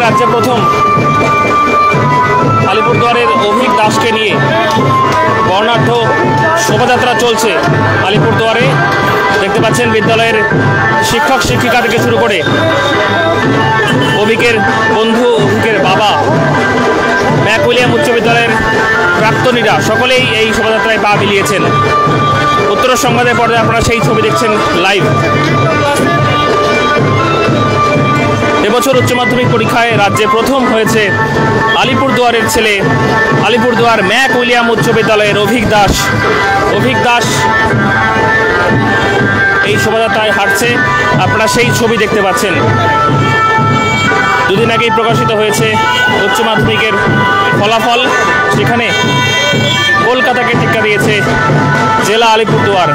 রাজ্যে প্রথম আলিপুরদুয়ারের অভিক দাসকে নিয়ে বর্ণাঢ্য শোভাযাত্রা চলছে আলিপুরদুয়ারে। দেখতে পাচ্ছেন বিদ্যালয়ের শিক্ষক শিক্ষিকা থেকে শুরু করে অভিকের বন্ধু, অভিকের বাবা, ম্যাক উইলিয়াম উচ্চ বিদ্যালয়ের প্রাক্তনীরা সকলেই এই শোভাযাত্রায় পা মিলিয়েছেন। উত্তর সংবাদের পর্দায় আপনারা সেই ছবি দেখছেন লাইভ। এবছর উচ্চ মাধ্যমিক পরীক্ষায় রাজ্যে প্রথম হয়েছে আলিপুরদুয়ারের ছেলে, আলিপুরদুয়ার ম্যাক উইলিয়াম উচ্চ বিদ্যালয়ের অভিক দাস। অভিক দাস এই শোভাযাত্রায় হাঁটছে, আপনারা সেই ছবি দেখতে পাচ্ছেন। দুদিন আগেই প্রকাশিত হয়েছে উচ্চ মাধ্যমিকের ফলাফল, সেখানে কলকাতাকে টেক্কা দিয়েছে জেলা আলিপুরদুয়ার।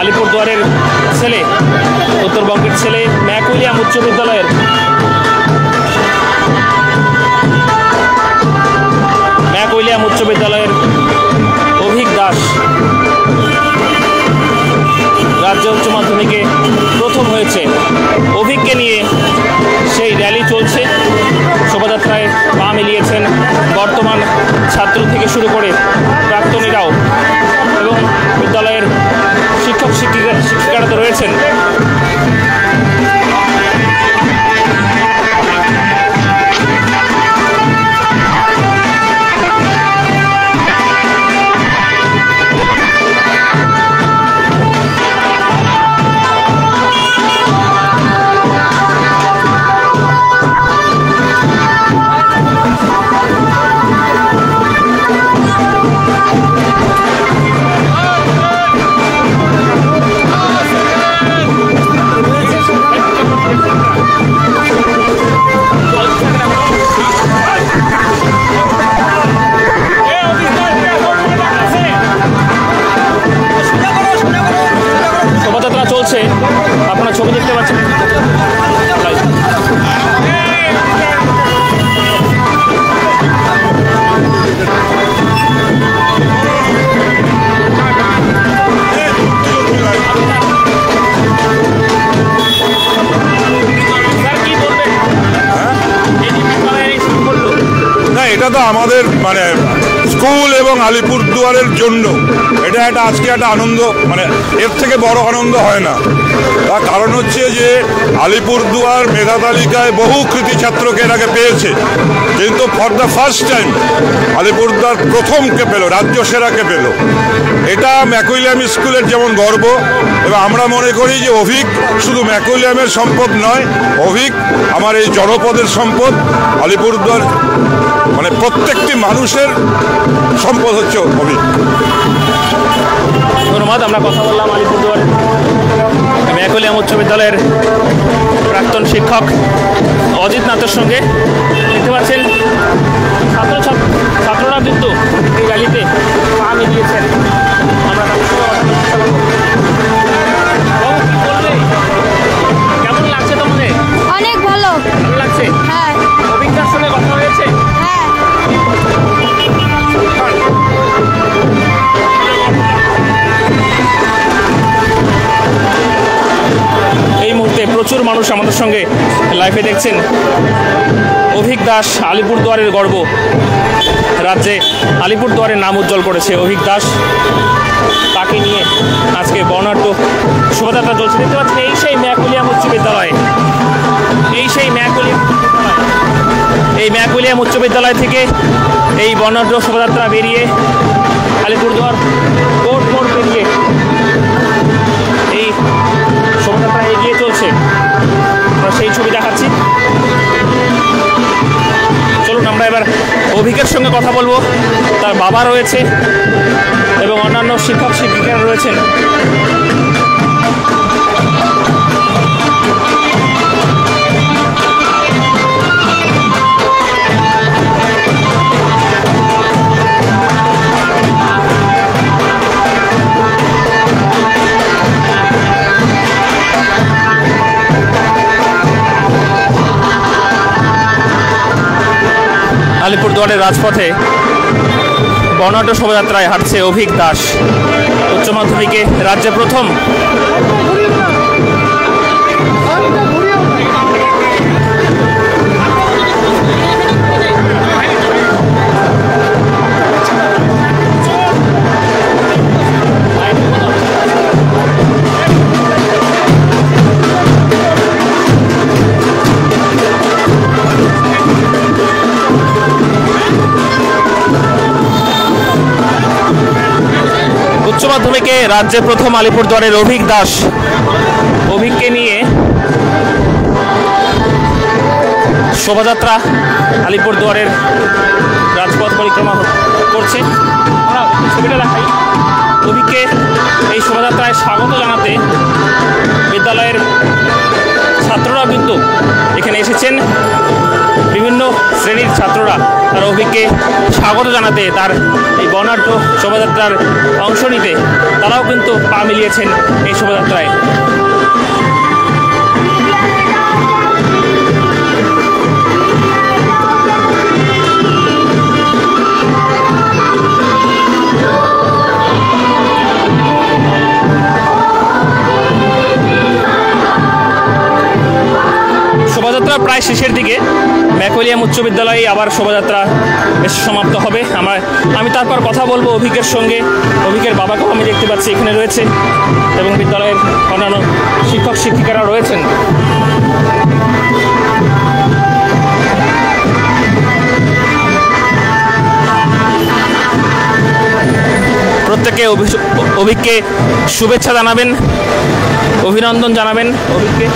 আলিপুরদুয়ারের ছেলে, উত্তরবঙ্গের ছেলে ম্যাক উইলিয়াম উচ্চ বিদ্যালয়ের অভিক দাস রাজ্য উচ্চ মাধ্যমিকে প্রথম হয়েছে। অভিককে নিয়ে সেই র্যালি চলছে, শোভাযাত্রায় পা মিলিয়েছেন বর্তমান ছাত্র থেকে শুরু করে প্রাক্তনীরাও, এবং বিদ্যালয়ের শিক্ষক শিক্ষিকারা তো রয়েছেন। শোভাযাত্রা চলছে, আপনারা ছবি দেখতে পাচ্ছেন। না, এটা তো আমাদের মানে স্কুল এবং আলিপুরদুয়ারের জন্য এটা আজকে একটা আনন্দ, মানে এর থেকে বড় আনন্দ হয় না। তার কারণ হচ্ছে যে আলিপুরদুয়ার মেধা তালিকায় বহু কৃতি ছাত্রকে এর আগে পেয়েছে, কিন্তু for the first time Alipurduar প্রথমকে পেল, রাজ্য সেরাকে পেল। এটা ম্যাক উইলিয়াম স্কুলের যেমন গর্ব, এবং আমরা মনে করি যে অভিক শুধু ম্যাক উইলিয়ামের সম্পদ নয়, অভিক আমার এই জনপদের সম্পদ। আলিপুরদুয়ার মানে প্রত্যেকটি মানুষের সম্পদ হচ্ছে অভিক। ধন্যবাদ। আমরা কথা বললাম আলিপুরদুয়ারের ম্যাক উইলিয়াম উচ্চ বিদ্যালয়ের প্রাক্তন শিক্ষক অজিত নাথের সঙ্গে। দেখতে পাচ্ছেন ছাত্ররা কিন্তু এই র্যালিতে পা মিলিয়েছেন। আমরা তাদের সঙ্গে কথা বলতে চেষ্টা করব। কেমন লাগছে তোমাদের? অনেক ভালো লাগছে। হ্যাঁ, অভিজ্ঞতার সঙ্গে কথা হয়েছে। হ্যাঁ, এই মুহূর্তে প্রচুর মানুষ আমাদের সঙ্গে লাইভে দেখছেন। অভিক দাস আলিপুরদুয়ারের গর্ব, রাজ্যে আলিপুরদুয়ারের নাম উজ্জ্বল করেছে অভিক দাস। তাকে নিয়ে আজকে বর্ণাঢ্য শোভাযাত্রা চলছে। দেখতে পাচ্ছেন এই সেই ম্যাক উইলিয়াম উচ্চ বিদ্যালয়, এই ম্যাক উইলিয়াম উচ্চ বিদ্যালয় থেকে এই বর্ণাঢ্য শোভাযাত্রা বেরিয়ে আলিপুরদুয়ার কোর্ট মোড় পেরিয়ে এই শোভাযাত্রা এগিয়ে চলছে। আমরা সেই ছবি দেখাচ্ছি। চলুন আমরা এবার অভিকের সঙ্গে কথা বলবো। তার বাবা রয়েছে এবং অন্যান্য শিক্ষক শিক্ষিকারা রয়েছেন। আলিপুরদুয়ারের রাজপথে বর্ণাঢ্য শোভাযাত্রায় হাঁটছে অভিক দাস। উচ্চ মাধ্যমিকে রাজ্যে প্রথম। উচ্চ মাধ্যমিকে রাজ্যে প্রথম আলিপুরদুয়ারের অভিক দাস, অভিককে নিয়ে শোভাযাত্রা আলিপুরদুয়ারের রাজপথ পরিক্রমা করছে। আমরা ছবিটা দেখাই। অভিককে এই শোভাযাত্রায় স্বাগত জানাতে বিদ্যালয়ের ছাত্ররা কিন্তু এখানে এসেছেন। বিভিন্ন শ্রেণীর ছাত্ররা তার অভিককে স্বাগত জানাতে, তার এই বর্ণাঢ্য শোভাযাত্রার অংশ নিতে তারাও কিন্তু পা মিলিয়েছেন এই শোভাযাত্রায়। শোভাযাত্রা প্রায় শেষের দিকে। ম্যাকউইলিয়াম উচ্চ বিদ্যালয়ে আবার শোভাযাত্রা এসে সমাপ্ত হবে। আমি তারপর কথা বলবো অভিকের সঙ্গে। অভিকের বাবাকেও আমি দেখতে পাচ্ছি এখানে রয়েছে এবং বিদ্যালয়ের অন্যান্য শিক্ষক শিক্ষিকারা রয়েছেন। প্রত্যেকে অভিককে শুভেচ্ছা জানাবেন, অভিনন্দন জানাবেন অভিককে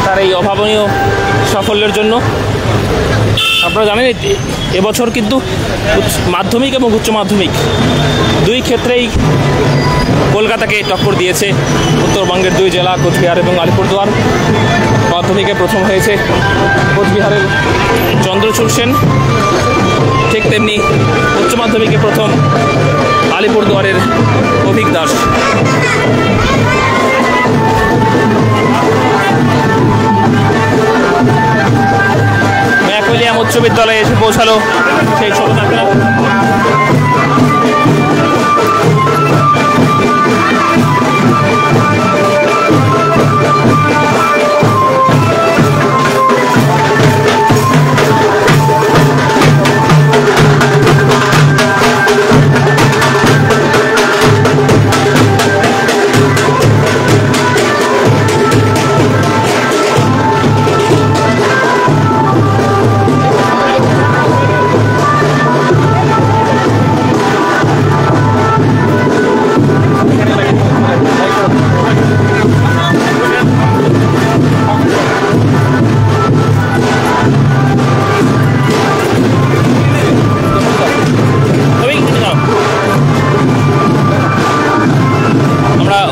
তার এই অভাবনীয় সাফল্যের জন্য। আপনারা জানেন এবছর কিন্তু মাধ্যমিক এবং উচ্চ মাধ্যমিক দুই ক্ষেত্রেই কলকাতাকে টক্কর দিয়েছে উত্তরবঙ্গের দুই জেলা কোচবিহার এবং আলিপুরদুয়ার। মাধ্যমিকে প্রথম হয়েছে কোচবিহারের চন্দ্রচূড় সেন, ঠিক তেমনি উচ্চ মাধ্যমিকে প্রথম আলিপুরদুয়ারের অভিক দাস। ম্যাকউইলিয়াম উচ্চ বিদ্যালয়ে এসে পৌঁছালো সেই শোভাযাত্রা।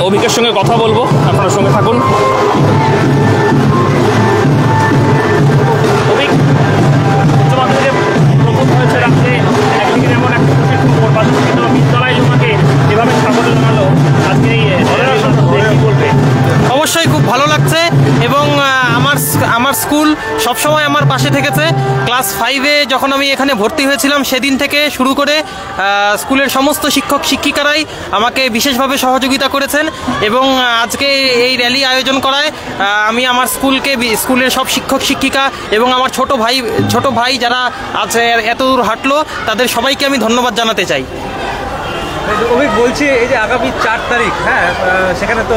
অভিকের সঙ্গে কথা বলবো, আপনার সঙ্গে থাকুন। অভিক, উচ্চ মাধ্যমিকে প্রথম হয়েছে রাত্রে, একদিকে যেমন একটা বিদ্যালয় তোমাকে এভাবে স্বাগত জানালো, আজকে কি বলবে? অবশ্যই খুব ভালো লাগছে এবং আমার স্কুল সবসময় আমার পাশে থেকেছে। ক্লাস 5-এ যখন আমি এখানে ভর্তি হয়েছিলাম সেদিন থেকে শুরু করে স্কুলের সমস্ত শিক্ষক শিক্ষিকারাই আমাকে বিশেষভাবে সহযোগিতা করেছেন এবং আজকে এই র্যালি আয়োজন করায় আমি আমার স্কুলের সব শিক্ষক শিক্ষিকা এবং আমার ছোট ভাই যারা আজ এত দূর হাঁটলো তাদের সবাইকে আমি ধন্যবাদ জানাতে চাই। অভিক, বলছি এই যে আগামী 4 তারিখ, হ্যাঁ, সেখানে তো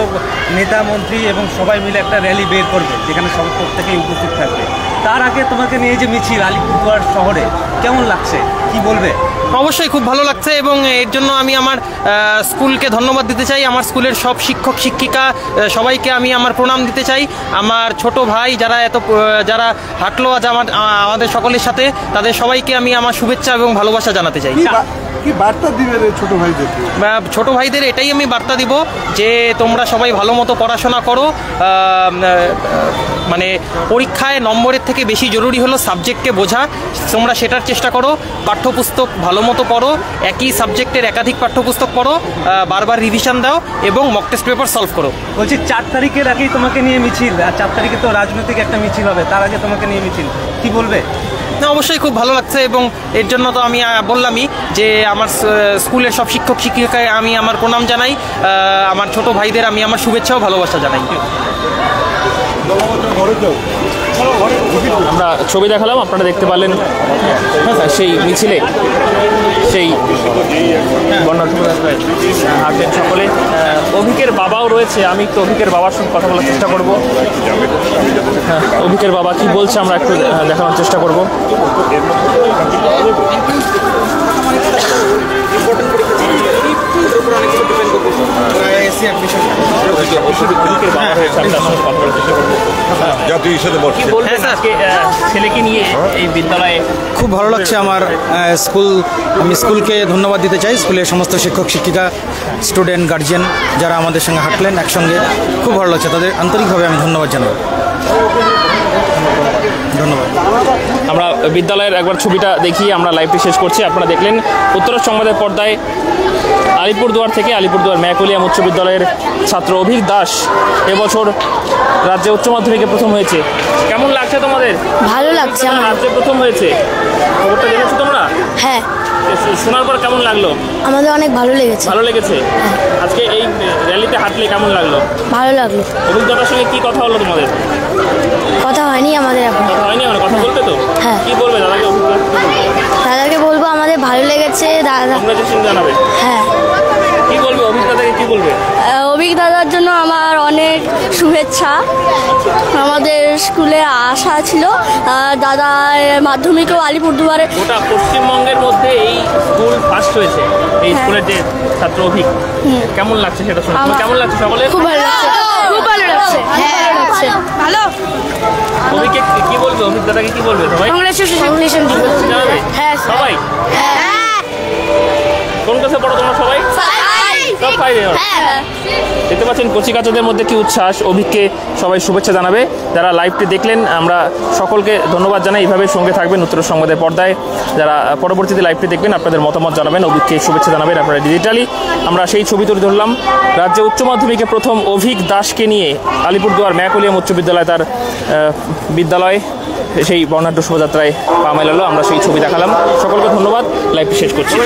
নেতা মন্ত্রী এবং সবাই মিলে একটা র্যালি বের করবে যেখানে সব প্রত্যেকেই উপস্থিত থাকবে। তার আগে তোমাকে নিয়ে যে মিছিল আলিপুরদুয়ার শহরে, কেমন লাগছে, কি বলবে? অবশ্যই খুব ভালো লাগছে এবং এর জন্য আমি আমার স্কুলকে ধন্যবাদ দিতে চাই। আমার স্কুলের সব শিক্ষক শিক্ষিকা সবাইকে আমি আমার প্রণাম দিতে চাই। আমার ছোট ভাই যারা হাঁটলো আজ আমাদের সকলের সাথে, তাদের সবাইকে আমি আমার শুভেচ্ছা এবং ভালোবাসা জানাতে চাই। কি বার্তা দিবেন ছোট ভাইদের এটাই আমি বার্তা দিব যে তোমরা সবাই ভালো মতো পড়াশোনা করো। মানে পরীক্ষায় নম্বরের থেকে বেশি জরুরি হলো সাবজেক্টকে বোঝা। তোমরা সেটার চেষ্টা করো, পাঠ্যপুস্তক ভালো মতো পড়ো, একই সাবজেক্টের একাধিক পাঠ্যপুস্তক পড়ো, বারবার রিভিশন দাও এবং মক টেস্ট পেপার সলভ করো। বলছি 4 তারিখের আগেই তোমাকে নিয়ে মিছিল, আর 4 তারিখে তো রাজনৈতিক একটা মিছিল হবে, তার আগে তোমাকে নিয়ে মিছিল, কি বলবে? না, অবশ্যই খুব ভালো লাগছে এবং এর জন্য তো আমি বললামই যে আমার স্কুলের সব শিক্ষক শিক্ষিকাকে আমি আমার প্রণাম জানাই, আমার ছোট ভাইদের আমি আমার শুভেচ্ছা ও ভালোবাসা জানাই। আমরা ছবি দেখালাম, আপনারা দেখতে পারলেন সেই মিছিলে সেই হাঁটবেন সকলে। অভিকের বাবাও রয়েছে, আমি একটু অভিকের বাবার সঙ্গে কথা বলার চেষ্টা করব। অভিকের বাবা কি বলছে আমরা একটু দেখানোর চেষ্টা করব। অভিকের বাবা রয়েছে, আমি তার সঙ্গে কথা বলার চেষ্টা করবো। যা তুই সাথে বল। কি বলবেন আজকে ছেলেকে নিয়ে এই বিদ্যালয়ে? খুব ভালো লাগছে আমার আমি স্কুলকে ধন্যবাদ দিতে চাই, স্কুলের সমস্ত শিক্ষক শিক্ষিকা, স্টুডেন্ট, গার্জিয়ান যারা আমাদের সঙ্গে হাঁটলেন একসঙ্গে, খুব ভালো লাগছে, তাদের আন্তরিকভাবে আমি ধন্যবাদ জানাই। ধন্যবাদ। আমরা বিদ্যালয়ের একবার ছবিটা দেখিয়ে আমরা লাইভটি শেষ করছি। আপনারা দেখলেন উত্তরের সংবাদের পর্দায় আলিপুরদুয়ার থেকে আলিপুরদুয়ার ম্যাকউলিয়াম উচ্চ বিদ্যালয়ের ছাত্র অভিক দাস এবছর রাজ্যে উচ্চ মাধ্যমিকে প্রথম হয়েছে। কেমন লাগছে তোমাদের? ভালো লাগছে আমার। রাজ্যে প্রথম হয়েছে, খবরটা জেনেছো তোমরা? হ্যাঁ, শোনার পর কেমন লাগলো? আমাদের অনেক ভালো লেগেছে। ভালো লেগেছে। আজকে এই র্যালিতে হাঁটলে কেমন লাগলো? ভালো লাগলো। অভিজ্ঞতার সঙ্গে কি কথা হলো তোমাদের? কথা হয়নি আমাদের এখন। কথা হয়নি, মানে কথা বলবে তো? হ্যাঁ। কি বলবে দাদাকে? দাদাকে বলবো আমাদের ভালো লেগেছে। দাদা কংগ্রাচুলেশন জানাবে। হ্যাঁ, কি বলবে অভিজ্ঞতাকে, কি বলবে? অভিক দাদার জন্য আমার অনেক শুভেচ্ছা। আমাদের স্কুলে আশা ছিল, দাদা মাধ্যমিকও আলিপুরদুয়ারে। গোটা পশ্চিমবঙ্গের মধ্যে এই স্কুল ফার্স্ট হয়েছে, এই স্কুলের যে ছাত্র অভিক, কেমন লাগছে সেটা শুনে? কেমন লাগছে সকলে? খুব ভালো লাগছে, খুব ভালো লাগছে। হ্যাঁ, ভালো। অভিককে কি বলবে? অভিক দাদাকে কি বলবে সবাই? কংগ্রেচুলেশন জানাবে? হ্যাঁ সবাই? কোন ক্লাসে পড়ো তোমরা সবাই? সব ফাইভে। দেখতে পাচ্ছেন কচিকাচাদের মধ্যে কি উচ্ছ্বাস। অভিককে সবাই শুভেচ্ছা জানাবে। যারা লাইভটি দেখলেন আমরা সকলকে ধন্যবাদ জানাই। এইভাবে সঙ্গে থাকবেন উত্তর সংবাদের পর্দায়। যারা পরবর্তীতে লাইভটি দেখবেন আপনাদের মতামত জানাবেন, অভিককে শুভেচ্ছা জানাবেন আপনারা ডিজিটালি। আমরা সেই ছবি তুলে ধরলাম রাজ্যে উচ্চ মাধ্যমিকে প্রথম অভিক দাসকে নিয়ে আলিপুরদুয়ার ম্যাকউলিয়াম উচ্চ বিদ্যালয় তার বিদ্যালয় সেই বর্ণাঢ্য শোভাযাত্রায় পা মেলালো। আমরা সেই ছবি দেখালাম। সকলকে ধন্যবাদ। লাইভটি শেষ করছি।